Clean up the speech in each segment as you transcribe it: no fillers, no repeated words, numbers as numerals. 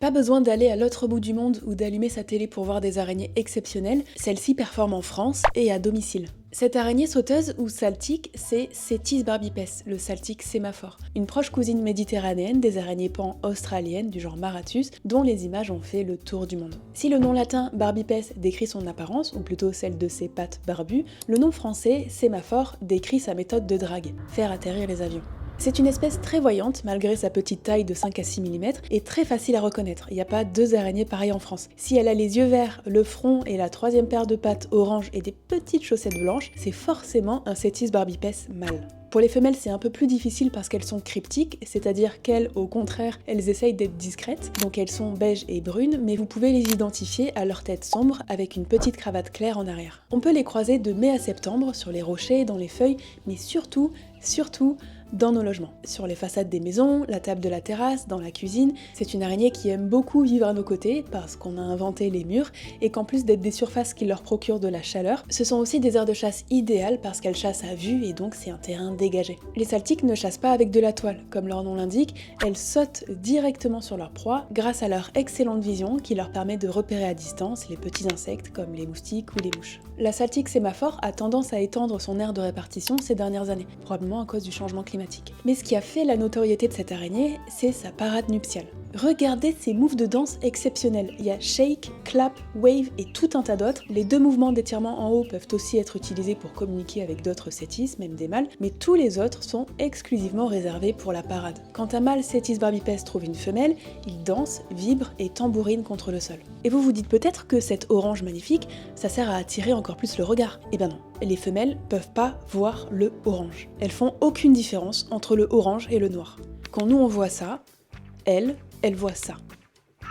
Pas besoin d'aller à l'autre bout du monde ou d'allumer sa télé pour voir des araignées exceptionnelles, celle-ci performe en France et à domicile. Cette araignée sauteuse ou saltique, c'est Cettis barbipes, le saltique sémaphore, une proche cousine méditerranéenne des araignées pans australiennes du genre Maratus, dont les images ont fait le tour du monde. Si le nom latin barbipes décrit son apparence, ou plutôt celle de ses pattes barbues, le nom français sémaphore décrit sa méthode de drague, faire atterrir les avions. C'est une espèce très voyante, malgré sa petite taille de 5 à 6 mm, et très facile à reconnaître. Il n'y a pas deux araignées pareilles en France. Si elle a les yeux verts, le front et la troisième paire de pattes orange et des petites chaussettes blanches, c'est forcément un Cettis barbipes mâle. Pour les femelles, c'est un peu plus difficile parce qu'elles sont cryptiques, c'est-à-dire qu'elles, au contraire, elles essayent d'être discrètes, donc elles sont beiges et brunes, mais vous pouvez les identifier à leur tête sombre avec une petite cravate claire en arrière. On peut les croiser de mai à septembre, sur les rochers, dans les feuilles, mais surtout, dans nos logements. Sur les façades des maisons, la table de la terrasse, dans la cuisine, c'est une araignée qui aime beaucoup vivre à nos côtés parce qu'on a inventé les murs et qu'en plus d'être des surfaces qui leur procurent de la chaleur, ce sont aussi des aires de chasse idéales parce qu'elles chassent à vue et donc c'est un terrain dégagé. Les saltiques ne chassent pas avec de la toile, comme leur nom l'indique, elles sautent directement sur leur proie grâce à leur excellente vision qui leur permet de repérer à distance les petits insectes comme les moustiques ou les mouches. La saltique sémaphore a tendance à étendre son aire de répartition ces dernières années, probablement à cause du changement climatique. Mais ce qui a fait la notoriété de cette araignée, c'est sa parade nuptiale. Regardez ces moves de danse exceptionnels. Il y a shake, clap, wave et tout un tas d'autres. Les deux mouvements d'étirement en haut peuvent aussi être utilisés pour communiquer avec d'autres Cettis, même des mâles, mais tous les autres sont exclusivement réservés pour la parade. Quand un mâle Cettis barbipes trouve une femelle, il danse, vibre et tambourine contre le sol. Et vous vous dites peut-être que cette orange magnifique, ça sert à attirer encore plus le regard. Eh ben non, les femelles peuvent pas voir le orange. Elles font aucune différence entre le orange et le noir. Quand nous on voit ça, elle voit ça,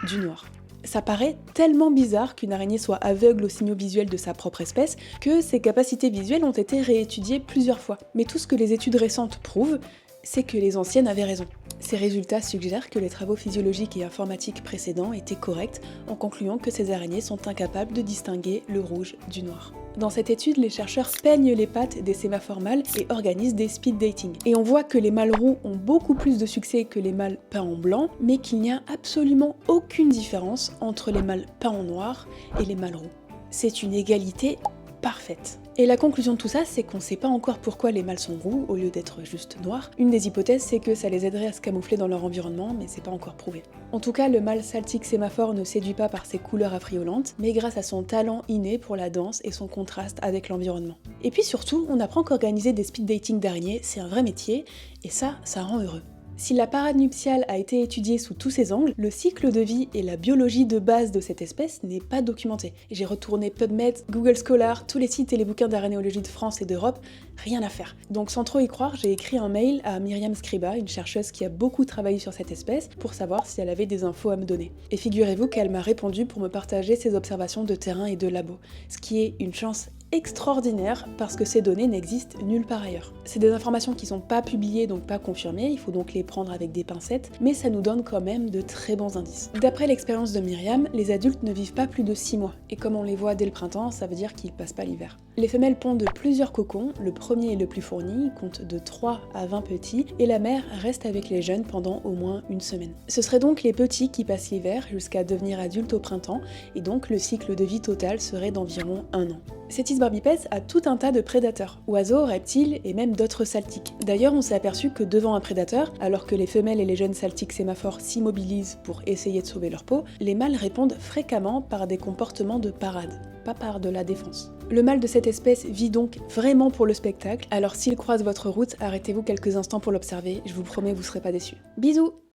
du noir. Ça paraît tellement bizarre qu'une araignée soit aveugle aux signaux visuels de sa propre espèce que ses capacités visuelles ont été réétudiées plusieurs fois. Mais tout ce que les études récentes prouvent, c'est que les anciennes avaient raison. Ces résultats suggèrent que les travaux physiologiques et informatiques précédents étaient corrects en concluant que ces araignées sont incapables de distinguer le rouge du noir. Dans cette étude, les chercheurs peignent les pattes des sémaphores mâles et organisent des speed dating. Et on voit que les mâles roux ont beaucoup plus de succès que les mâles peints en blanc, mais qu'il n'y a absolument aucune différence entre les mâles peints en noir et les mâles roux. C'est une égalité parfaite. Et la conclusion de tout ça, c'est qu'on sait pas encore pourquoi les mâles sont roux au lieu d'être juste noirs. Une des hypothèses, c'est que ça les aiderait à se camoufler dans leur environnement, mais c'est pas encore prouvé. En tout cas, le mâle saltique sémaphore ne séduit pas par ses couleurs affriolantes, mais grâce à son talent inné pour la danse et son contraste avec l'environnement. Et puis surtout, on apprend qu'organiser des speed dating d'araignées, c'est un vrai métier, et ça rend heureux. Si la parade nuptiale a été étudiée sous tous ses angles, le cycle de vie et la biologie de base de cette espèce n'est pas documenté. J'ai retourné PubMed, Google Scholar, tous les sites et les bouquins d'araignéologie de France et d'Europe, rien à faire. Donc sans trop y croire, j'ai écrit un mail à Myriam Scriba, une chercheuse qui a beaucoup travaillé sur cette espèce, pour savoir si elle avait des infos à me donner. Et figurez-vous qu'elle m'a répondu pour me partager ses observations de terrain et de labo, ce qui est une chance extraordinaire parce que ces données n'existent nulle part ailleurs. C'est des informations qui sont pas publiées donc pas confirmées, il faut donc les prendre avec des pincettes, mais ça nous donne quand même de très bons indices. D'après l'expérience de Myriam, les adultes ne vivent pas plus de 6 mois, et comme on les voit dès le printemps, ça veut dire qu'ils passent pas l'hiver. Les femelles pondent plusieurs cocons, le premier est le plus fourni, il compte de 3 à 20 petits, et la mère reste avec les jeunes pendant au moins une semaine. Ce seraient donc les petits qui passent l'hiver jusqu'à devenir adultes au printemps, et donc le cycle de vie total serait d'environ 1 an. Cettis barbipes a tout un tas de prédateurs, oiseaux, reptiles et même d'autres saltiques. D'ailleurs, on s'est aperçu que devant un prédateur, alors que les femelles et les jeunes saltiques sémaphores s'immobilisent pour essayer de sauver leur peau, les mâles répondent fréquemment par des comportements de parade, pas par de la défense. Le mâle de cette espèce vit donc vraiment pour le spectacle, alors s'il croise votre route, arrêtez-vous quelques instants pour l'observer, je vous promets vous serez pas déçus. Bisous!